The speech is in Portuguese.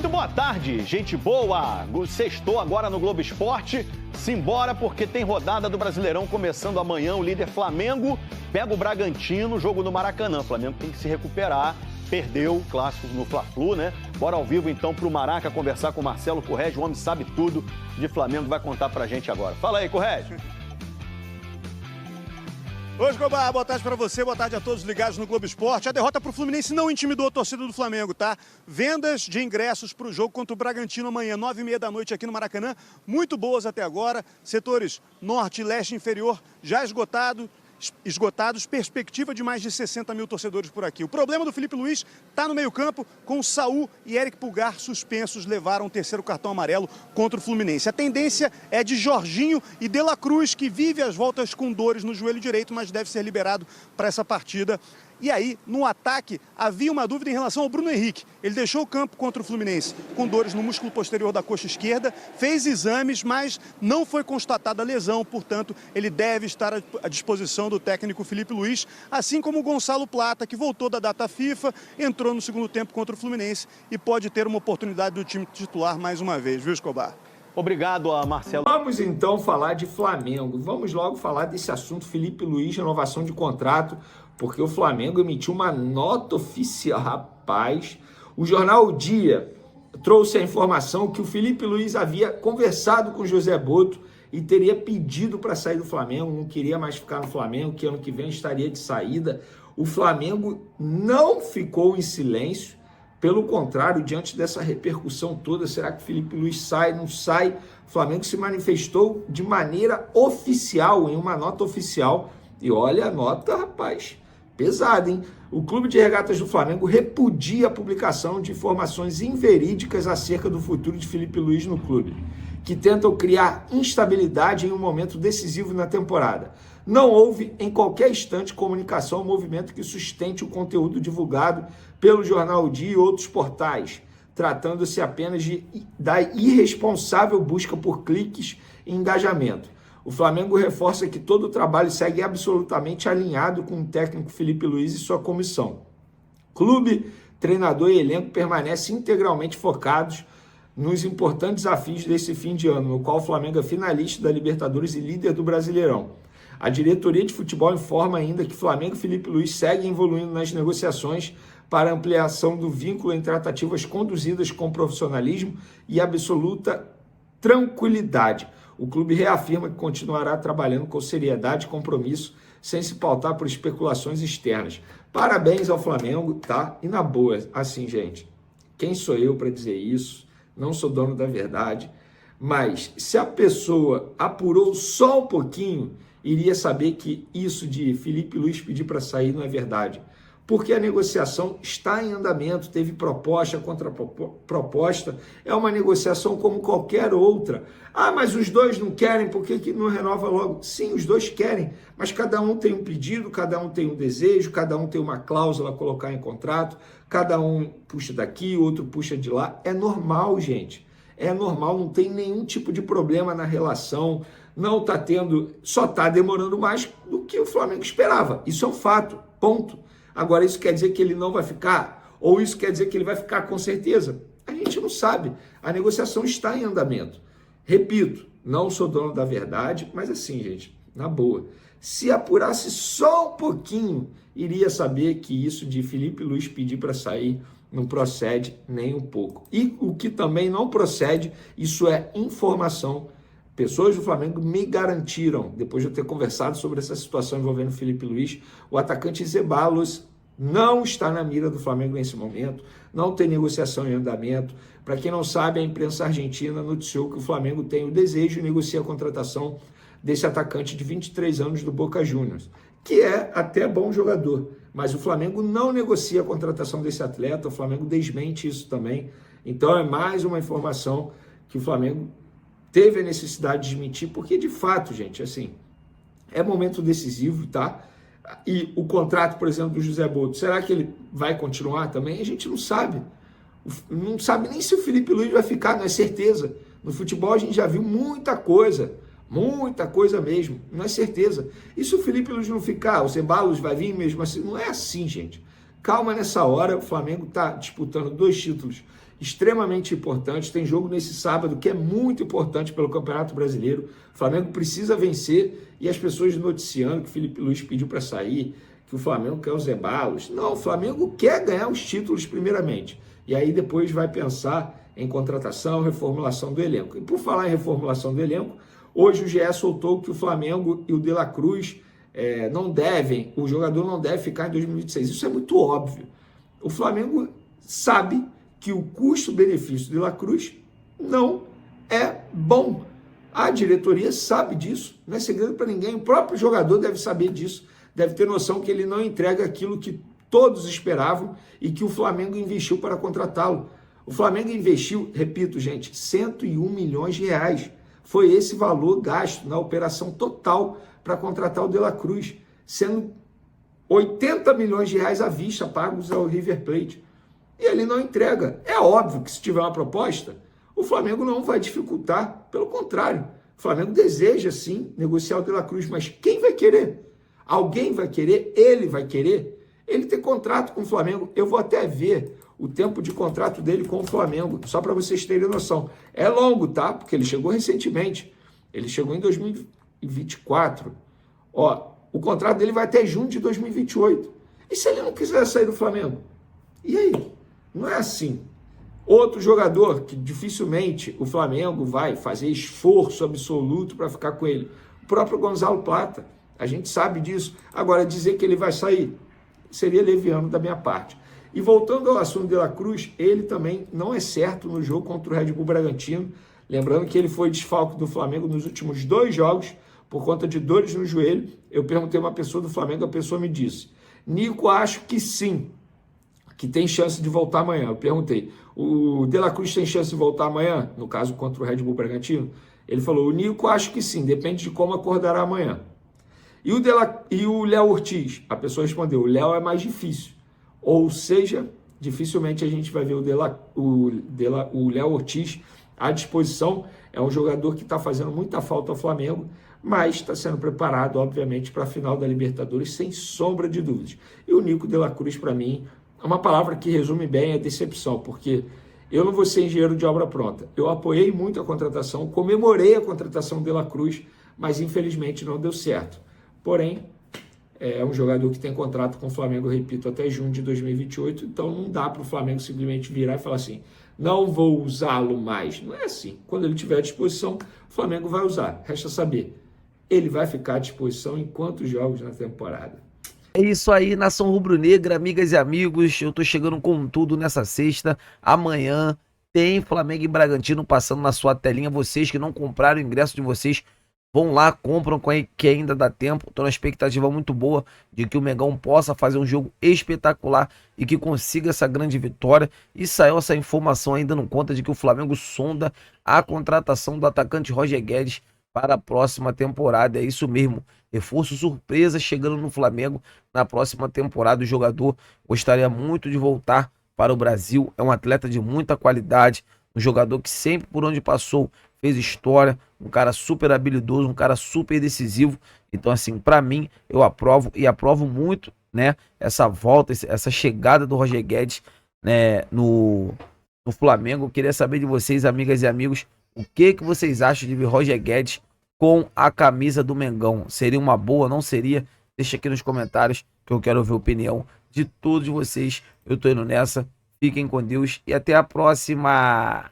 Muito boa tarde, gente boa. Sextou agora no Globo Esporte. Simbora, porque tem rodada do Brasileirão começando amanhã. O líder Flamengo pega o Bragantino, jogo no Maracanã. O Flamengo tem que se recuperar. Perdeu o clássico no Fla-Flu, né? Bora ao vivo então pro Maraca conversar com o Marcelo Corrêa. O homem sabe tudo de Flamengo, vai contar pra gente agora. Fala aí, Corrêa. Oi, Escobar, boa tarde para você, boa tarde a todos ligados no Globo Esporte. A derrota para o Fluminense não intimidou a torcida do Flamengo, tá? Vendas de ingressos para o jogo contra o Bragantino amanhã, 9h30 da noite aqui no Maracanã, muito boas até agora. Setores norte e leste inferior já esgotados, perspectiva de mais de 60 mil torcedores por aqui. O problema do Felipe Luiz está no meio-campo, com o Saul e Eric Pulgar suspensos, levaram o terceiro cartão amarelo contra o Fluminense. A tendência é de Jorginho e De La Cruz, que vive as voltas com dores no joelho direito, mas deve ser liberado para essa partida. E aí, no ataque, havia uma dúvida em relação ao Bruno Henrique. Ele deixou o campo contra o Fluminense com dores no músculo posterior da coxa esquerda, fez exames, mas não foi constatada a lesão, portanto, ele deve estar à disposição do técnico Felipe Luiz, assim como o Gonçalo Plata, que voltou da data FIFA, entrou no segundo tempo contra o Fluminense e pode ter uma oportunidade do time titular mais uma vez, viu, Escobar? Obrigado a Marcelo. Vamos então falar de Flamengo. Vamos logo falar desse assunto, Felipe Luiz, renovação de contrato, porque o Flamengo emitiu uma nota oficial. Rapaz, o jornal O Dia trouxe a informação que o Felipe Luiz havia conversado com o José Boto e teria pedido para sair do Flamengo, não queria mais ficar no Flamengo, que ano que vem estaria de saída. O Flamengo não ficou em silêncio, pelo contrário, diante dessa repercussão toda, será que o Felipe Luiz sai, não sai? O Flamengo se manifestou de maneira oficial, em uma nota oficial. E olha a nota, rapaz, pesada, hein? O Clube de Regatas do Flamengo repudia a publicação de informações inverídicas acerca do futuro de Felipe Luiz no clube, que tentam criar instabilidade em um momento decisivo na temporada. Não houve, em qualquer instante, comunicação ou movimento que sustente o conteúdo divulgado pelo Jornal O Dia e outros portais, tratando-se apenas da irresponsável busca por cliques e engajamento. O Flamengo reforça que todo o trabalho segue absolutamente alinhado com o técnico Felipe Luiz e sua comissão. Clube, treinador e elenco permanecem integralmente focados nos importantes desafios desse fim de ano, no qual o Flamengo é finalista da Libertadores e líder do Brasileirão. A diretoria de futebol informa ainda que Flamengo e Felipe Luiz seguem evoluindo nas negociações para ampliação do vínculo em tratativas conduzidas com profissionalismo e absoluta tranquilidade. O clube reafirma que continuará trabalhando com seriedade e compromisso, sem se pautar por especulações externas. Parabéns ao Flamengo, tá? E na boa, assim, gente, quem sou eu para dizer isso? Não sou dono da verdade, mas se a pessoa apurou só um pouquinho, iria saber que isso de Felipe Luiz pedir para sair não é verdade. Porque a negociação está em andamento, teve proposta, contraproposta, é uma negociação como qualquer outra. Ah, mas os dois não querem, por que não renova logo? Sim, os dois querem, mas cada um tem um pedido, cada um tem um desejo, cada um tem uma cláusula a colocar em contrato, cada um puxa daqui, outro puxa de lá. É normal, gente. É normal, não tem nenhum tipo de problema na relação, não está tendo, só está demorando mais do que o Flamengo esperava. Isso é um fato, ponto. Agora, isso quer dizer que ele não vai ficar? Ou isso quer dizer que ele vai ficar com certeza? A gente não sabe. A negociação está em andamento. Repito, não sou dono da verdade, mas assim, gente, na boa, se apurasse só um pouquinho, iria saber que isso de Felipe Luiz pedir para sair não procede nem um pouco. E o que também não procede, isso é informação. Pessoas do Flamengo me garantiram, depois de eu ter conversado sobre essa situação envolvendo o Felipe Luiz, o atacante Zeballos não está na mira do Flamengo nesse momento, não tem negociação em andamento. Para quem não sabe, a imprensa argentina noticiou que o Flamengo tem o desejo de negociar a contratação desse atacante de 23 anos do Boca Juniors, que é até bom jogador, mas o Flamengo não negocia a contratação desse atleta, o Flamengo desmente isso também. Então é mais uma informação que o Flamengo teve a necessidade de desmentir, porque de fato, gente, assim, é momento decisivo, tá? E o contrato, por exemplo, do José Boto, será que ele vai continuar também? A gente não sabe. Não sabe nem se o Felipe Luiz vai ficar, não é certeza. No futebol a gente já viu muita coisa mesmo, não é certeza. E se o Felipe Luiz não ficar, o Zeballos vai vir mesmo assim? Não é assim, gente. calma nessa hora. O Flamengo está disputando 2 títulos extremamente importantes. Tem jogo nesse sábado que é muito importante pelo Campeonato Brasileiro. O Flamengo precisa vencer e as pessoas noticiando que o Felipe Luiz pediu para sair, que o Flamengo quer os rebalos. Não, o Flamengo quer ganhar os títulos primeiramente. E aí depois vai pensar em contratação, reformulação do elenco. E por falar em reformulação do elenco, hoje o GE soltou que o Flamengo e o De La Cruz o jogador não deve ficar em 2026. Isso é muito óbvio. O Flamengo sabe que o custo-benefício de La Cruz não é bom. A diretoria sabe disso, não é segredo para ninguém. O próprio jogador deve saber disso, deve ter noção que ele não entrega aquilo que todos esperavam e que o Flamengo investiu para contratá-lo. O Flamengo investiu, repito, gente, 101 milhões de reais. Foi esse valor gasto na operação total para contratar o De La Cruz, sendo 80 milhões de reais à vista pagos ao River Plate. E ele não entrega. É óbvio que se tiver uma proposta, o Flamengo não vai dificultar. Pelo contrário, o Flamengo deseja sim negociar o De La Cruz, mas quem vai querer? Alguém vai querer? Ele vai querer? Ele tem contrato com o Flamengo. Eu vou até ver o tempo de contrato dele com o Flamengo, só para vocês terem noção. É longo, tá? Porque ele chegou recentemente. Ele chegou em 2024. Ó, o contrato dele vai até junho de 2028. E se ele não quiser sair do Flamengo? E aí? Não é assim. Outro jogador que dificilmente o Flamengo vai fazer esforço absoluto para ficar com ele. O próprio Gonzalo Plata. A gente sabe disso. Agora, dizer que ele vai sair seria leviano da minha parte. E voltando ao assunto de La Cruz, ele também não é certo no jogo contra o Red Bull Bragantino. Lembrando que ele foi desfalque do Flamengo nos últimos 2 jogos por conta de dores no joelho. Eu perguntei a uma pessoa do Flamengo, a pessoa me disse: Nico, acho que sim, que tem chance de voltar amanhã. Eu perguntei: o De La Cruz tem chance de voltar amanhã? No caso, contra o Red Bull Bragantino. Ele falou: o Nico, acho que sim, depende de como acordará amanhã. E o Léo Ortiz? A pessoa respondeu: o Léo é mais difícil. Ou seja, dificilmente a gente vai ver o Léo Ortiz à disposição. É um jogador que está fazendo muita falta ao Flamengo, mas está sendo preparado, obviamente, para a final da Libertadores, sem sombra de dúvidas. E o Nico De La Cruz, para mim, é uma palavra que resume bem a decepção, porque eu não vou ser engenheiro de obra pronta. Eu apoiei muito a contratação, comemorei a contratação de La Cruz, mas infelizmente não deu certo. Porém, é um jogador que tem contrato com o Flamengo, repito, até junho de 2028, então não dá para o Flamengo simplesmente virar e falar assim: não vou usá-lo mais. Não é assim. Quando ele tiver à disposição, o Flamengo vai usar. Resta saber, ele vai ficar à disposição em quantos jogos na temporada? É isso aí, nação rubro-negra, amigas e amigos. Eu tô chegando com tudo nessa sexta. Amanhã tem Flamengo e Bragantino passando na sua telinha. Vocês que não compraram o ingresso de vocês, vão lá, compram que ainda dá tempo. Tô na expectativa muito boa de que o Mengão possa fazer um jogo espetacular e que consiga essa grande vitória. E saiu essa informação ainda não conta de que o Flamengo sonda a contratação do atacante Roger Guedes para a próxima temporada. É isso mesmo, reforço surpresa chegando no Flamengo na próxima temporada. O jogador gostaria muito de voltar para o Brasil. É um atleta de muita qualidade, um jogador que sempre por onde passou fez história, um cara super habilidoso, um cara super decisivo. Então assim, para mim, eu aprovo e aprovo muito, né, essa volta, essa chegada do Roger Guedes, né, no Flamengo. Eu queria saber de vocês, amigas e amigos, o que vocês acham de ver Roger Guedes com a camisa do Mengão? Seria uma boa, não seria? Deixa aqui nos comentários que eu quero ver a opinião de todos vocês. Eu tô indo nessa, fiquem com Deus e até a próxima!